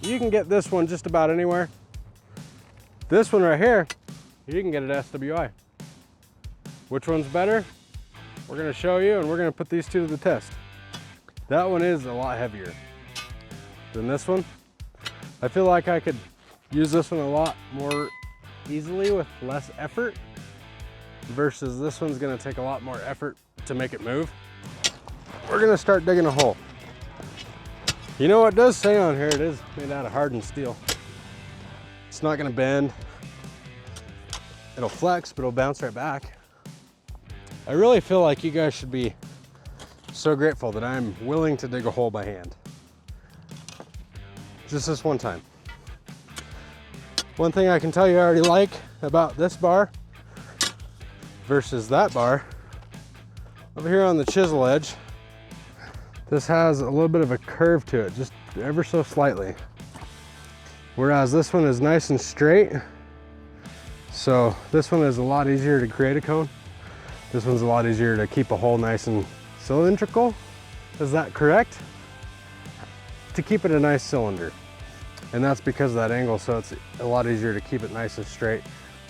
you can get this one just about anywhere. This one right here, you can get at SWI. Which one's better? We're gonna show you, and we're gonna put these two to the test. That one is a lot heavier than this one. I feel like I could use this one a lot more easily with less effort, versus this one's gonna take a lot more effort to make it move. We're gonna start digging a hole. You know what it does say on here, it is made out of hardened steel. It's not gonna bend. It'll flex, but it'll bounce right back. I really feel like you guys should be so grateful that I'm willing to dig a hole by hand. Just this one time. One thing I can tell you I already like about this bar versus that bar, over here on the chisel edge, this has a little bit of a curve to it, just ever so slightly. Whereas this one is nice and straight. So this one is a lot easier to create a cone. This one's a lot easier to keep a hole nice and cylindrical. Is that correct? To keep it a nice cylinder. And that's because of that angle, so it's a lot easier to keep it nice and straight.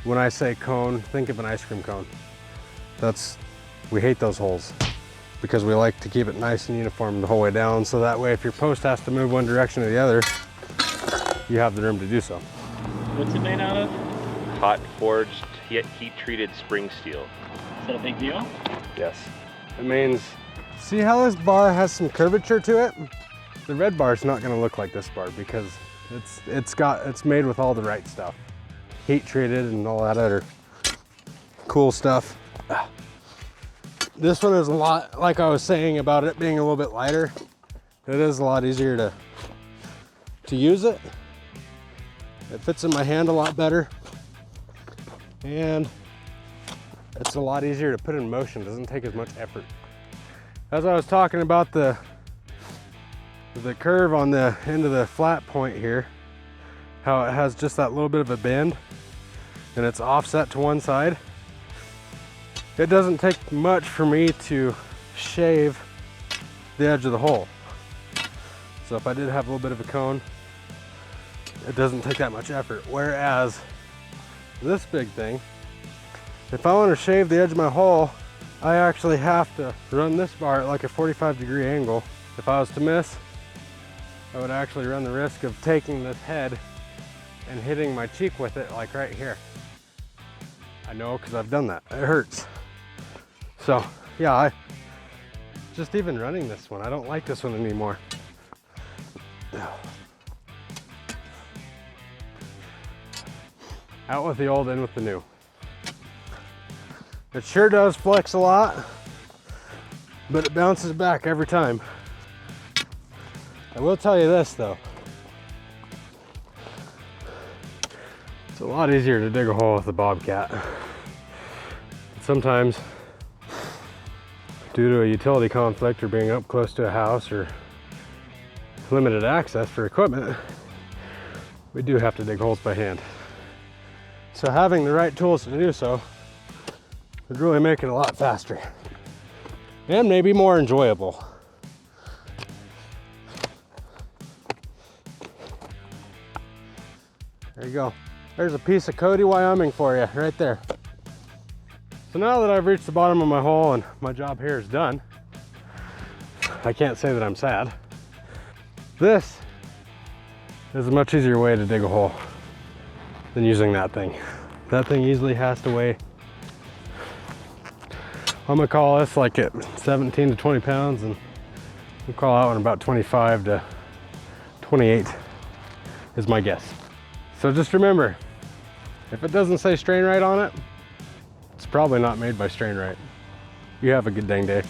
When I say cone, think of an ice cream cone. We hate those holes because we like to keep it nice and uniform the whole way down, so that way if your post has to move one direction or the other, you have the room to do so. What's it made out of? Hot forged, heat treated spring steel. Is that a big deal? Yes. It means, see how this bar has some curvature to it? The red bar is not going to look like this bar because it's made with all the right stuff. Heat treated and all that other cool stuff. This one is a lot, like I was saying about it being a little bit lighter, it is a lot easier to use it. It fits in my hand a lot better. And it's a lot easier to put in motion, it doesn't take as much effort. As I was talking about the curve on the end of the flat point here, how it has just that little bit of a bend and it's offset to one side. It doesn't take much for me to shave the edge of the hole. So if I did have a little bit of a cone, it doesn't take that much effort. Whereas this big thing, if I want to shave the edge of my hole, I actually have to run this bar at like a 45-degree angle. If I was to miss, I would actually run the risk of taking this head and hitting my cheek with it, like right here. I know, because I've done that. It hurts. So yeah, just even running this one, I don't like this one anymore. Out with the old, in with the new. It sure does flex a lot, but it bounces back every time. I will tell you this though. It's a lot easier to dig a hole with a Bobcat. But sometimes, due to a utility conflict or being up close to a house or limited access for equipment, we do have to dig holes by hand. So having the right tools to do so would really make it a lot faster and maybe more enjoyable. There you go. There's a piece of Cody, Wyoming for you right there. So now that I've reached the bottom of my hole and my job here is done, I can't say that I'm sad. This is a much easier way to dig a hole than using that thing. That thing easily has to weigh, I'm gonna call this like at 17 to 20 pounds, and we'll call that one about 25 to 28 is my guess. So just remember, if it doesn't say Strainrite on it, it's probably not made by Strainrite. You have a good dang day.